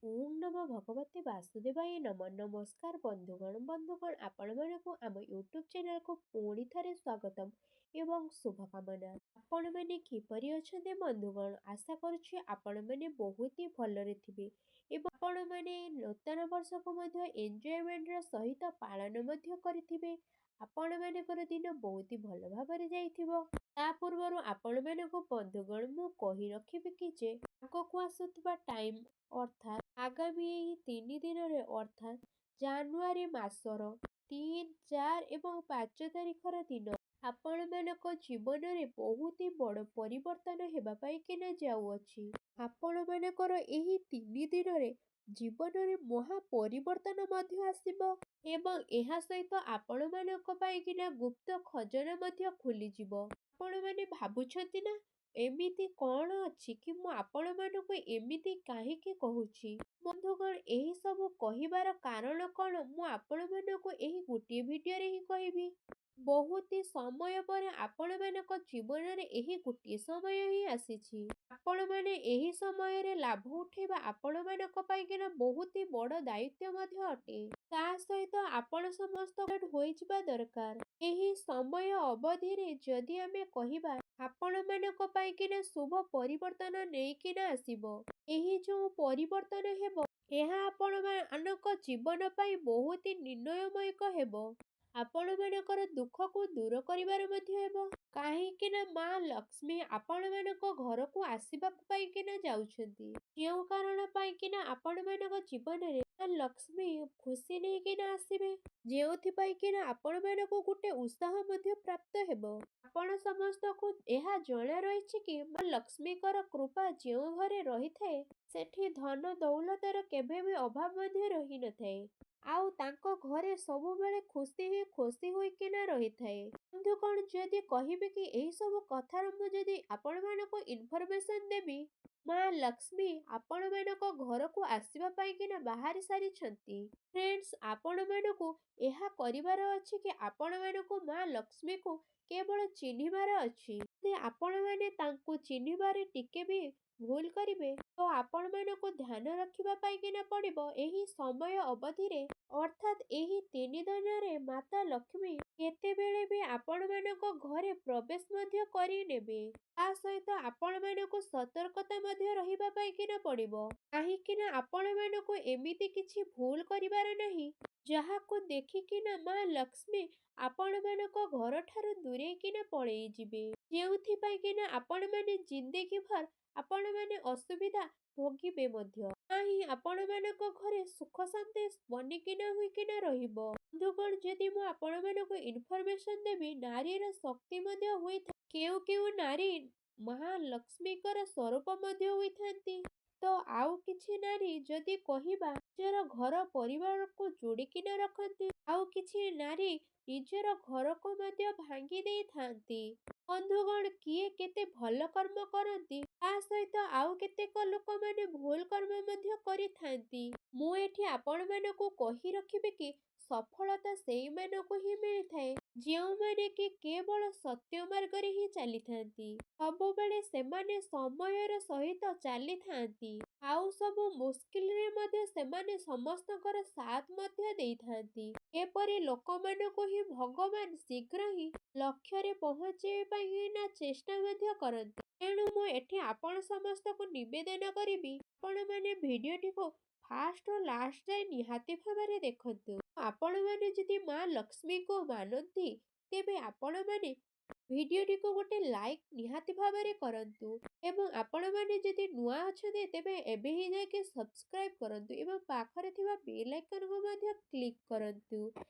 ଓಂ ନମଃ ଭଗବତେ ବାସୁଦେବାୟ ନମଃ। ନମସ୍କାର ବନ୍ଧୁଗଣ ଆପଣମାନଙ୍କୁ ଆମ ୟୁଟ୍ୟୁବ ଚ୍ୟାନେଲକୁ ପୁଣି ଥରେ ସ୍ୱାଗତମ ଏବଂ ଶୁଭକାମନା। ଆପଣମାନେ କିପରି ଅଛନ୍ତି ବନ୍ଧୁଗଣ? ଆଶା କରୁଛି ଆପଣମାନେ ବହୁତ ହି ଭଲରେ ଥିବେ ଏବଂ ଆପଣମାନେ ନୂତନ ବର୍ଷକୁ ମଧ୍ୟ ଏନ୍ଜୟମେଣ୍ଟର ସହିତ ପାଳନ ମଧ୍ୟ କରିଥିବେ। ଆପଣମାନଙ୍କର ଦିନ ବହୁତ ହି ଭଲ ଭାବରେ ଯାଇଥିବ। ତା ପୂର୍ବରୁ ଆପଣମାନଙ୍କୁ ବନ୍ଧୁଗଣ ମୁଁ କହି ରଖିବି କି ଯେ ଆଗକୁ ଆସୁଥିବା ଟାଇମ୍ ଅର୍ଥାତ୍ ଆଗାମୀ ଏହି 3 ଦିନରେ ଅର୍ଥାତ୍ ଜାନୁଆରୀ ମାସର 3, 4 ଏବଂ 5 ତାରିଖର ଦିନ ଆପଣମାନଙ୍କ ଜୀବନରେ ବହୁତ ହି ବଡ଼ ପରିବର୍ତ୍ତନ ହେବା ପାଇଁକିନା ଯାଉଅଛି। ଆପଣମାନଙ୍କର ଏହି 3 ଦିନରେ ଜୀବନରେ ମହା ପରିବର୍ତ୍ତନ ମଧ୍ୟ ଆସିବ ଏବଂ ଏହା ସହିତ ଆପଣମାନଙ୍କ ପାଇଁକିନା ଗୁପ୍ତ ଖଜଣା ମଧ୍ୟ ଖୋଲିଯିବ। ଆପଣମାନେ ଭାବୁଛନ୍ତି ନା ଏମିତି କଣ ଅଛି କି ମୁଁ ଆପଣମାନଙ୍କୁ ଏମିତି କାହିଁକି କହୁଛି? ବନ୍ଧୁଗଣ, ଏହି ସବୁ କହିବାର କାରଣ କଣ ମୁଁ ଆପଣମାନଙ୍କୁ ଏହି ଗୋଟିଏ ଭିଡିଓରେ ହିଁ କହିବି। ବହୁତ ସମୟ ପରେ ଆପଣମାନଙ୍କ ଜୀବନରେ ଏହି ଗୋଟିଏ ସମୟ ହିଁ ଆସିଛି। ଆପଣମାନେ ଏହି ସମୟରେ ଲାଭ ଉଠେଇବା ଆପଣମାନଙ୍କ ପାଇଁକିନା ବହୁତ ବଡ଼ ଦାୟିତ୍ୱ ମଧ୍ୟ ଅଟେ। ତା ସହିତ ଆପଣ ସମସ୍ତ ହୋଇଯିବା ଦରକାର। ଏହି ସମୟ ଅବଧିରେ ଯଦି ଆମେ କହିବା ଆପଣମାନଙ୍କ ପାଇଁକିନା ଶୁଭ ପରିବର୍ତ୍ତନ ନେଇକିନା ଆସିବ। ଏହି ଯୋଉ ପରିବର୍ତ୍ତନ ହେବ ଏହା ଆପଣମାନଙ୍କ ଜୀବନ ପାଇଁ ବହୁତ ନିର୍ଣ୍ଣୟମୟକ ହେବ। ଆପଣମାନଙ୍କର ଦୁଃଖକୁ ଦୂର କରିବାର ମଧ୍ୟ ହେବ। କାହିଁକି ନା ମା ଲକ୍ଷ୍ମୀ ଆପଣମାନଙ୍କ ଘରକୁ ଆସିବାକୁ ପାଇଁକିନା ଯାଉଛନ୍ତି। ଯେଉଁ କାରଣ ପାଇଁକିନା ଆପଣମାନଙ୍କ ଜୀବନରେ ମା ଲକ୍ଷ୍ମୀ ଖୁସି ନେଇକିନା ଆସିବେ। ଯେଉଁଥିପାଇଁକିନା ଆପଣମାନଙ୍କୁ ଗୋଟେ ଉତ୍ସାହ ମଧ୍ୟ ପ୍ରାପ୍ତ ହେବ। ଆପଣ ସମସ୍ତଙ୍କୁ ଏହା ଜଣା ରହିଛି କି ମା ଲକ୍ଷ୍ମୀଙ୍କର କୃପା ଯେଉଁ ଘରେ ରହିଥାଏ ସେଠି ଧନ ଦୌଲତର କେବେ ବି ଅଭାବ ମଧ୍ୟ ରହିନଥାଏ। ଆଉ ତାଙ୍କ ଘରେ ସବୁବେଳେ ଖୁସି ହୋଇକିନା ରହିଥାଏ। ବନ୍ଧୁଗଣ, ଯଦି କହିବେ କି ଏହି ସବୁ କଥାର ମୁଁ ଯଦି ଆପଣମାନଙ୍କୁ ଇନଫର୍ମେସନ ଦେବି, ମା ଲକ୍ଷ୍ମୀ ଆପଣମାନଙ୍କ ଘରକୁ ଆସିବା ପାଇଁକିନା ବାହାରି ସାରିଛନ୍ତି। ଫ୍ରେଣ୍ଡସ୍, ଆପଣମାନଙ୍କୁ ଏହା କରିବାର ଅଛି କି ଆପଣମାନଙ୍କୁ ମା ଲକ୍ଷ୍ମୀକୁ କେବଳ ଚିହ୍ନିବାର ଅଛି। ଯଦି ଆପଣମାନେ ତାଙ୍କୁ ଚିହ୍ନିବାରେ ଟିକେ ବି ଭୁଲ କରିବେ ତ ଆପଣମାନଙ୍କୁ ଧ୍ୟାନ ରଖିବା ପାଇଁକିନା ପଡ଼ିବ ଏହି ସମୟ ଅବଧିରେ ଅର୍ଥାତ୍ ଏହି 3 ଦିନରେ ମାତା ଲକ୍ଷ୍ମୀ କେତେବେଳେ ବି ଆପଣମାନଙ୍କ ଘରେ ପ୍ରବେଶ ମଧ୍ୟ କରିନେବେ। ତା ସହିତ ଆପଣମାନଙ୍କୁ ସତର୍କତା ମଧ୍ୟ ରହିବା ପାଇଁକିନା ପଡ଼ିବ। କାହିଁକିନା ଆପଣମାନଙ୍କୁ ଏମିତି କିଛି ଭୁଲ କରିବାର ନାହିଁ ଯାହାକୁ ଦେଖିକିନା ମା ଲକ୍ଷ୍ମୀ ଆପଣମାନଙ୍କ ଘରଠାରୁ ଦୂରେଇକିନା ପଳେଇ ଯିବେ। ଯେଉଁଥିପାଇଁକିନା ଆପଣମାନେ ଜିନ୍ଦେଗୀ ଭର ଆପଣମାନେ ଅସୁବିଧା ଭୋଗିବେ ମଧ୍ୟ ନାହିଁ। ଆପଣମାନଙ୍କ ଘରେ ସୁଖ ଶାନ୍ତି ବନିକିନା ହୋଇକିନା ରହିବ। ବନ୍ଧୁଗଣ, ଯଦି ମୁଁ ଆପଣମାନଙ୍କୁ ଇନଫର୍ମେସନ ଦେବି ନାରୀର ଶକ୍ତି ମଧ୍ୟ ହୋଇଥାଏ। କେଉଁ କେଉଁ ନାରୀ ମହାଲକ୍ଷ୍ମୀଙ୍କର ସ୍ୱରୂପ ମଧ୍ୟ ହୋଇଥାନ୍ତି ତ ଆଉ କିଛି ନାରୀ ଯଦି କହିବା ନିଜର ଘର ପରିବାରକୁ ଯୋଡ଼ିକିନା ରଖନ୍ତି। ଆଉ କିଛି ନାରୀ ନିଜର ଘରକୁ ମଧ୍ୟ ଭାଙ୍ଗି ଦେଇଥାନ୍ତି। ବନ୍ଧୁଗଣ, କିଏ କେତେ ଭଲ କର୍ମ କରନ୍ତି ତା ସହିତ ଆଉ କେତେକ ଲୋକମାନେ ଭୁଲ କର୍ମ ମଧ୍ୟ କରିଥାନ୍ତି। ମୁଁ ଏଠି ଆପଣମାନଙ୍କୁ କହି ରଖିବି କି ସଫଳତା ସେଇମାନଙ୍କୁ ହିଁ ମିଳିଥାଏ ଯେଉଁମାନେ କି କେବଳ ସତ୍ୟ ମାର୍ଗରେ ହିଁ ଚାଲିଥାନ୍ତି। ସବୁବେଳେ ସେମାନେ ସମୟର ସହିତ ଚାଲିଥାନ୍ତି। ଆଉ ସବୁ ମୁସ୍କିଲରେ ମଧ୍ୟ ସେମାନେ ସମସ୍ତଙ୍କର ସାଥ ମଧ୍ୟ ଦେଇଥାନ୍ତି। ଏପରି ଲୋକମାନଙ୍କୁ ହିଁ ଭଗବାନ ଶୀଘ୍ର ହିଁ ଲକ୍ଷ୍ୟରେ ପହଞ୍ଚାଇବା ପାଇଁ ଚେଷ୍ଟା ମଧ୍ୟ କରନ୍ତି। ତେଣୁ ମୁଁ ଏଠି ଆପଣ ସମସ୍ତଙ୍କୁ ନିବେଦନ କରିବି ଆପଣମାନେ ଭିଡିଓଟିକୁ ଫାଷ୍ଟରୁ ଲାଷ୍ଟ ଯାଏ ନିହାତି ଭାବରେ ଦେଖନ୍ତୁ। ଆପଣମାନେ ଯଦି ମା ଲକ୍ଷ୍ମୀଙ୍କୁ ମାନନ୍ତି ତେବେ ଆପଣମାନେ ଭିଡିଓଟିକୁ ଗୋଟେ ଲାଇକ୍ ନିହାତି ଭାବରେ କରନ୍ତୁ ଏବଂ ଆପଣମାନେ ଯଦି ନୂଆ ଅଛନ୍ତି ତେବେ ଏବେ ହିଁ ଯାଇକି ସବସ୍କ୍ରାଇବ କରନ୍ତୁ ଏବଂ ପାଖରେ ଥିବା ବେଲ୍ ଆଇକନକୁ ମଧ୍ୟ କ୍ଲିକ୍ କରନ୍ତୁ,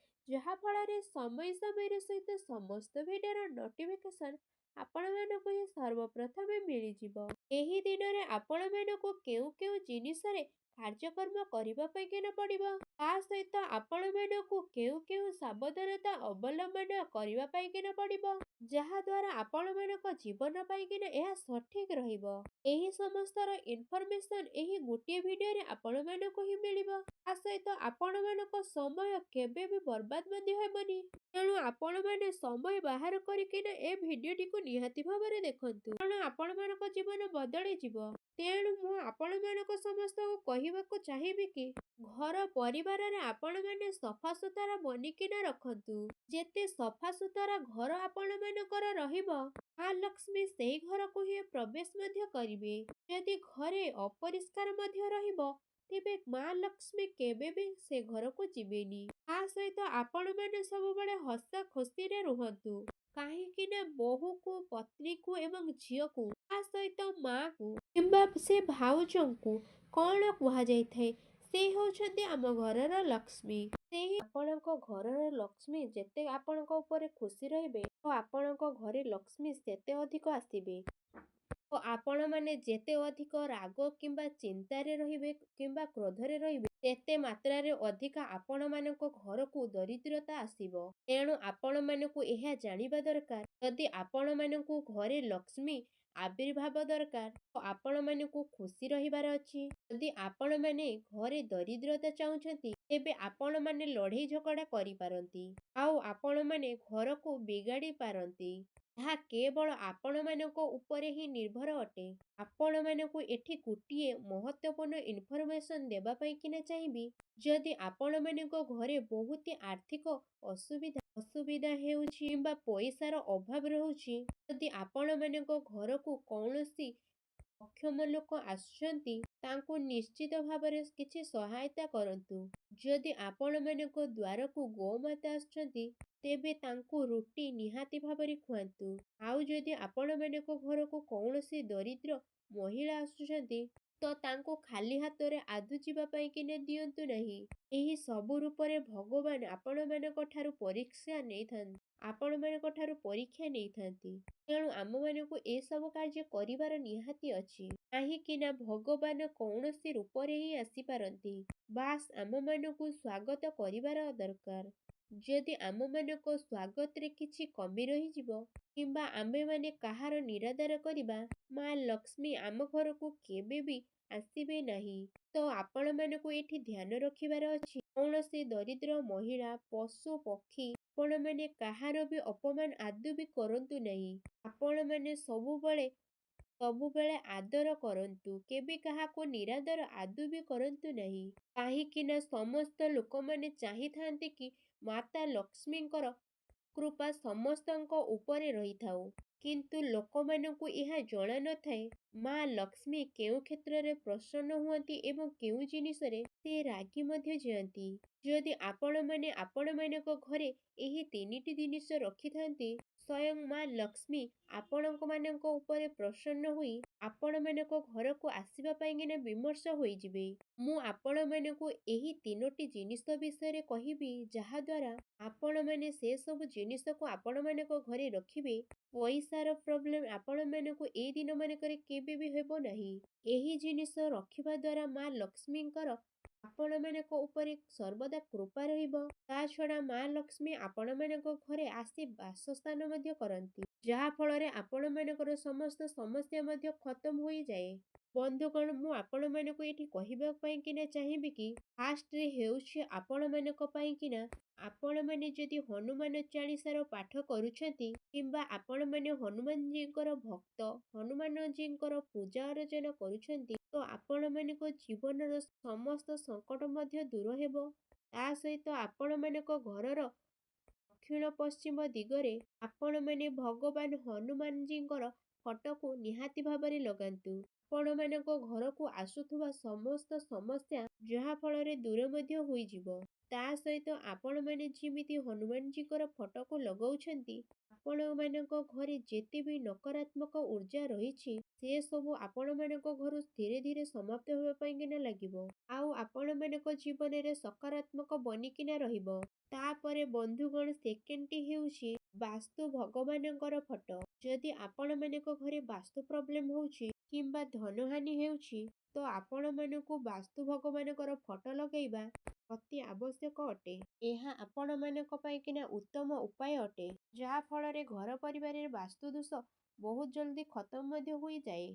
ଯାହାଫଳରେ ସମୟ ସହିତ ସମସ୍ତ ଭିଡିଓର ନୋଟିଫିକେସନ ଆପଣମାନଙ୍କୁ ହିଁ ସର୍ବପ୍ରଥମେ ମିଳିଯିବ। ଏହି ଦିନରେ ଆପଣମାନଙ୍କୁ କେଉଁ କେଉଁ ଜିନିଷରେ କାର୍ଯ୍ୟକ୍ରମ କରିବା ପାଇଁକିନା ପଡ଼ିବ ତା ସହିତ ଆପଣମାନଙ୍କୁ କେଉଁ କେଉଁ ସାବଧାନତା ଅବଲମ୍ବନ କରିବା ପାଇଁକିନା ପଡ଼ିବ ଯାହାଦ୍ୱାରା ଆପଣମାନଙ୍କ ଜୀବନ ପାଇଁକିନା ଏହା ସଠିକ ରହିବ। ଏହି ସମସ୍ତର ଇନଫର୍ମେସନ ଏହି ଗୋଟିଏ ଭିଡିଓରେ ଆପଣମାନଙ୍କୁ ହିଁ ମିଳିବ। ତା ସହିତ ଆପଣମାନଙ୍କ ସମୟ କେବେ ବି ବର୍ବାଦ ମଧ୍ୟ ହେବନି। ତେଣୁ ଆପଣମାନେ ସମୟ ବାହାର କରିକିନା ଏ ଭିଡିଓଟିକୁ ନିହାତି ଭାବରେ ଦେଖନ୍ତୁ, କାରଣ ଆପଣମାନଙ୍କ ଜୀବନ ବଦଳିଯିବ। ତେଣୁ ମୁଁ ଆପଣମାନଙ୍କ ସମସ୍ତଙ୍କୁ କହିବାକୁ ଚାହିଁବି କି ଘର ପରିବାରରେ ଆପଣମାନେ ସଫାସୁତୁରା ବନିକିନା ରଖନ୍ତୁ। ଯେତେ ସଫାସୁତୁରା ଘର ଆପଣମାନଙ୍କର ରହିବ, ମା ଲକ୍ଷ୍ମୀ ସେହି ଘରକୁ ହିଁ ପ୍ରବେଶ ମଧ୍ୟ କରିବେ। ଯଦି ଘରେ ଅପରିଷ୍କାର ମଧ୍ୟ ରହିବ, ତେବେ ମା ଲକ୍ଷ୍ମୀ କେବେ ବି ସେ ଘରକୁ ଯିବେନି। ତା ସହିତ ଆପଣମାନେ ସବୁବେଳେ ହସ ଖୁସିରେ ରୁହନ୍ତୁ। କାହିଁକି ନା ବୋହୂକୁ, ପତ୍ନୀକୁ ଏବଂ ଝିଅକୁ, ତା ସହିତ ମାକୁ କିମ୍ବା ସେ ଭାଉଜଙ୍କୁ କଣ କୁହାଯାଇଥାଏ? ସେ ହେଉଛନ୍ତି ଆମ ଘରର ଲକ୍ଷ୍ମୀ। ସେହି ଆପଣଙ୍କ ଘରର ଲକ୍ଷ୍ମୀ ଯେତେ ଆପଣଙ୍କ ଉପରେ ଖୁସି ରହିବେ, ତ ଆପଣଙ୍କ ଘରେ ଲକ୍ଷ୍ମୀ ସେତେ ଅଧିକ ଆସିବେ। ଓ ଆପଣମାନେ ଯେତେ ଅଧିକ ରାଗ କିମ୍ବା ଚିନ୍ତାରେ ରହିବେ କିମ୍ବା କ୍ରୋଧରେ ରହିବେ, ସେତେ ମାତ୍ରାରେ ଅଧିକା ଆପଣମାନଙ୍କ ଘରକୁ ଦରିଦ୍ରତା ଆସିବ। ତେଣୁ ଆପଣମାନଙ୍କୁ ଏହା ଜାଣିବା ଦରକାର, ଯଦି ଆପଣମାନଙ୍କୁ ଘରେ ଲକ୍ଷ୍ମୀ ଆବିର୍ଭାବ ଦରକାର, ତ ଆପଣମାନଙ୍କୁ ଖୁସି ରହିବାର ଅଛି। ଯଦି ଆପଣମାନେ ଘରେ ଦରିଦ୍ରତା ଚାହୁଁଛନ୍ତି, ତେବେ ଆପଣମାନେ ଲଢ଼େଇ ଝଗଡ଼ା କରିପାରନ୍ତି, ଆଉ ଆପଣମାନେ ଘରକୁ ବିଗାଡ଼ି ପାରନ୍ତି। ଏହା କେବଳ ଆପଣମାନଙ୍କ ଉପରେ ହିଁ ନିର୍ଭର ଅଟେ। ଆପଣମାନଙ୍କୁ ଏଠି ଗୋଟିଏ ମହତ୍ତ୍ୱପୂର୍ଣ୍ଣ ଇନଫର୍ମେସନ ଦେବା ପାଇଁ କିନା ଚାହିଁବି, ଯଦି ଆପଣମାନଙ୍କ ଘରେ ବହୁତ ଆର୍ଥିକ ଅସୁବିଧା ହେଉଛି କିମ୍ବା ପଇସାର ଅଭାବ ରହୁଛି, ଯଦି ଆପଣମାନଙ୍କ ଘରକୁ କୌଣସି ଅକ୍ଷମ ଲୋକ ଆସୁଛନ୍ତି, ତାଙ୍କୁ ନିଶ୍ଚିତ ଭାବରେ କିଛି ସହାୟତା କରନ୍ତୁ। ଯଦି ଆପଣମାନଙ୍କ ଦ୍ୱାରକୁ ଗୋମାତା ଆସୁଛନ୍ତି, ତେବେ ତାଙ୍କୁ ରୁଟି ନିହାତି ଭାବରେ ଖୁଆନ୍ତୁ। ଆଉ ଯଦି ଆପଣମାନଙ୍କ ଘରକୁ କୌଣସି ଦରିଦ୍ର ମହିଳା ଆସୁଛନ୍ତି, ତ ତାଙ୍କୁ ଖାଲି ହାତରେ ଆଦୌ ଯିବା ପାଇଁ କିନା ଦିଅନ୍ତୁ ନାହିଁ। ଏହି ସବୁ ରୂପରେ ଭଗବାନ ଆପଣମାନଙ୍କ ଠାରୁ ପରୀକ୍ଷା ନେଇଥାନ୍ତି। ତେଣୁ ଆମମାନଙ୍କୁ ଏସବୁ କାର୍ଯ୍ୟ କରିବାର ନିହାତି ଅଛି। କାହିଁକି ନା ଭଗବାନ କୌଣସି ରୂପରେ ହିଁ ଆସିପାରନ୍ତି। ବାସ୍ ଆମମାନଙ୍କୁ ସ୍ୱାଗତ କରିବାର ଦରକାର। ଯଦି ଆମମାନଙ୍କ ସ୍ୱାଗତରେ କିଛି କମି ରହିଯିବ କିମ୍ବା ଆମେମାନେ କାହାର ନିରାଦର କରିବା, ମା ଲକ୍ଷ୍ମୀ ଆମ ଘରକୁ କେବେ ବି ଆସିବେ ନାହିଁ। ତ ଆପଣମାନଙ୍କୁ ଏଠି ଧ୍ୟାନ ରଖିବାର ଅଛି, କୌଣସି ଦରିଦ୍ର ମହିଳା, ପଶୁ, ପକ୍ଷୀ ଆପଣମାନେ କାହାର ବି ଅପମାନ ଆଦୌ ବି କରନ୍ତୁ ନାହିଁ। ଆପଣମାନେ ସବୁବେଳେ ଆଦର କରନ୍ତୁ, କେବେ କାହାକୁ ନିରାଦର ଆଦୌ ବି କରନ୍ତୁ ନାହିଁ। କାହିଁକି ନା ସମସ୍ତ ଲୋକମାନେ ଚାହିଁଥାନ୍ତି କି ମାତା ଲକ୍ଷ୍ମୀଙ୍କର କୃପା ସମସ୍ତଙ୍କ ଉପରେ ରହିଥାଉ। କିନ୍ତୁ ଲୋକମାନଙ୍କୁ ଏହା ଜଣା ନଥାଏ, ମା ଲକ୍ଷ୍ମୀ କେଉଁ କ୍ଷେତ୍ରରେ ପ୍ରସନ୍ନ ହୁଅନ୍ତି ଏବଂ କେଉଁ ଜିନିଷରେ ସେ ରାଗି ମଧ୍ୟ ଯାଆନ୍ତି। ଯଦି ଆପଣମାନେ ଆପଣମାନଙ୍କ ଘରେ ଏହି ତିନିଟି ଜିନିଷ ରଖିଥାନ୍ତି, ସ୍ୱୟଂ ମା ଲକ୍ଷ୍ମୀ ଆପଣମାନଙ୍କ ଉପରେ ପ୍ରସନ୍ନ ହୋଇ ଆପଣମାନଙ୍କ ଘରକୁ ଆସିବା ପାଇଁକିନା ବିମର୍ଷ ହୋଇଯିବେ। ମୁଁ ଆପଣମାନଙ୍କୁ ଏହି ତିନୋଟି ଜିନିଷ ବିଷୟରେ କହିବି, ଯାହାଦ୍ୱାରା ଆପଣମାନେ ସେ ସବୁ ଜିନିଷକୁ ଆପଣମାନଙ୍କ ଘରେ ରଖିବେ। ପଇସାର ପ୍ରୋବ୍ଲେମ ଆପଣମାନଙ୍କୁ ଏଇ ଦିନମାନଙ୍କରେ କେବେ ବି ହେବ ନାହିଁ। ଏହି ଜିନିଷ ରଖିବା ଦ୍ୱାରା ମା ଲକ୍ଷ୍ମୀଙ୍କର ଆପଣମାନଙ୍କ ଉପରେ ସର୍ବଦା କୃପା ରହିବ। ତା ଛଡ଼ା ମା ଲକ୍ଷ୍ମୀ ଆପଣମାନଙ୍କ ଘରେ ଆସି ବାସସ୍ଥାନ ମଧ୍ୟ କରନ୍ତି, ଯାହା ଫଳରେ ଆପଣମାନଙ୍କର ସମସ୍ତ ସମସ୍ୟା ମଧ୍ୟ ଖତମ ହୋଇଯାଏ। ବନ୍ଧୁଗଣ, ମୁଁ ଆପଣମାନଙ୍କୁ ଏଠି କହିବା ପାଇଁକିନା ଚାହିଁବି କି ଫାଷ୍ଟରେ ହେଉଛି ଆପଣମାନଙ୍କ ପାଇଁକିନା, ଆପଣମାନେ ଯଦି ହନୁମାନ ଚାଳିଶାର ପାଠ କରୁଛନ୍ତି କିମ୍ବା ଆପଣମାନେ ହନୁମାନଜୀଙ୍କର ଭକ୍ତ, ହନୁମାନଜୀଙ୍କର ପୂଜା ଅର୍ଚ୍ଚନା କରୁଛନ୍ତି, ତ ଆପଣମାନଙ୍କ ଜୀବନର ସମସ୍ତ ସଙ୍କଟ ମଧ୍ୟ ଦୂର ହେବ। ତା ସହିତ ଆପଣମାନଙ୍କ ଘରର ଦକ୍ଷିଣ ପଶ୍ଚିମ ଦିଗରେ ଆପଣମାନେ ଭଗବାନ ହନୁମାନଜୀଙ୍କର ଫଟୋକୁ ନିହାତି ଭାବରେ ଲଗାନ୍ତୁ। ଆପଣମାନଙ୍କ ଘରକୁ ଆସୁଥିବା ସମସ୍ତ ସମସ୍ୟା ଯାହା ଫଳରେ ଦୂର ମଧ୍ୟ ହୋଇଯିବ। ତା ସହିତ ଆପଣମାନେ ଯେମିତି ହନୁମାନଜୀଙ୍କର ଫଟୋକୁ ଲଗାଉଛନ୍ତି, ଆପଣମାନଙ୍କ ଘରେ ଯେତେ ବି ନକାରାତ୍ମକ ଉର୍ଜା ରହିଛି, ସେ ସବୁ ଆପଣମାନଙ୍କ ଘରୁ ଧୀରେ ଧୀରେ ସମାପ୍ତ ହେବା ପାଇଁକିନା ଲାଗିବ। ଆଉ ଆପଣମାନଙ୍କ ଜୀବନରେ ସକାରାତ୍ମକ ବନିକିନା ରହିବ। ତାପରେ ବନ୍ଧୁଗଣ, ସେକେଣ୍ଡଟି ହେଉଛି ବାସ୍ତୁ ଭଗବାନଙ୍କର ଫଟୋ। ଯଦି ଆପଣମାନଙ୍କ ଘରେ ବାସ୍ତୁ ପ୍ରୋବ୍ଲେମ ହେଉଛି କିମ୍ବା ଧନହାନି ହେଉଛି, ତ ଆପଣମାନଙ୍କୁ ବାସ୍ତୁ ଭଗବାନଙ୍କର ଫଟୋ ଲଗାଇବା ଅତି ଆବଶ୍ୟକ ଅଟେ। ଏହା ଆପଣମାନଙ୍କ ପାଇଁକିନା ଉତ୍ତମ ଉପାୟ ଅଟେ, ଯାହା ଫଳରେ ଘର ପରିବାରରେ ବାସ୍ତୁ ଦୋଷ ବହୁତ ଜଲ୍ଦି ଖତମ ମଧ୍ୟ ହୋଇଯାଏ।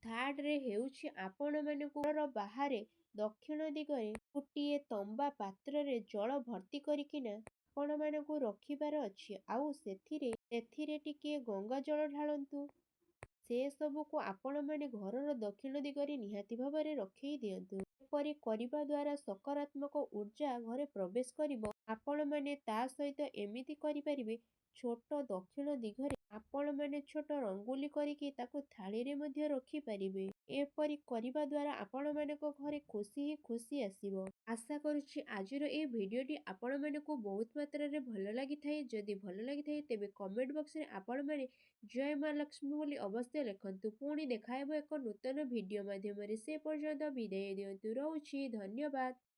ଥାର୍ଡରେ ହେଉଛି ଆପଣମାନଙ୍କୁ ଘରର ବାହାରେ ଦକ୍ଷିଣ ଦିଗରେ ଗୋଟିଏ ତମ୍ବା ପାତ୍ରରେ ଜଳ ଭର୍ତ୍ତି କରିକିନା ଆପଣମାନଙ୍କୁ ରଖିବାର ଅଛି। ଆଉ ସେଥିରେ ଟିକିଏ ଗଙ୍ଗା ଜଳ ଢାଳନ୍ତୁ। ସେ ସବୁକୁ ଆପଣମାନେ ଘରର ଦକ୍ଷିଣ ଦିଗରେ ନିହାତି ଭାବରେ ରଖେଇ ଦିଅନ୍ତୁ। ଏପରି କରିବା ଦ୍ୱାରା ସକାରାତ୍ମକ ଊର୍ଜା ଘରେ ପ୍ରବେଶ କରିବ। ଆପଣମାନେ ତା ସହିତ ଏମିତି କରିପାରିବେ, ଛୋଟ ଦକ୍ଷିଣ ଦିଗରେ ଆପଣମାନେ ଛୋଟ ରଙ୍ଗୋଲି କରିକି ତାକୁ ଥାଳିରେ ମଧ୍ୟ ରଖିପାରିବେ। ଏପରି କରିବା ଦ୍ୱାରା ଆପଣମାନଙ୍କ ଘରେ ଖୁସି ହିଁ ଖୁସି ଆସିବ। ଆଶା କରୁଛି ଆଜିର ଏହି ଭିଡ଼ିଓଟି ଆପଣମାନଙ୍କୁ ବହୁତ ମାତ୍ରାରେ ଭଲ ଲାଗିଥାଏ। ଯଦି ଭଲ ଲାଗିଥାଏ ତେବେ କମେଣ୍ଟ ବକ୍ସରେ ଆପଣମାନେ ଜୟ ମା ଲକ୍ଷ୍ମୀ ବୋଲି ଅବଶ୍ୟ ଲେଖନ୍ତୁ। ପୁଣି ଦେଖାହେବ ଏକ ନୂତନ ଭିଡ଼ିଓ ମାଧ୍ୟମରେ। ସେ ପର୍ଯ୍ୟନ୍ତ ବିଦାୟ ଦିଅନ୍ତୁ। ରହୁଛି। ଧନ୍ୟବାଦ।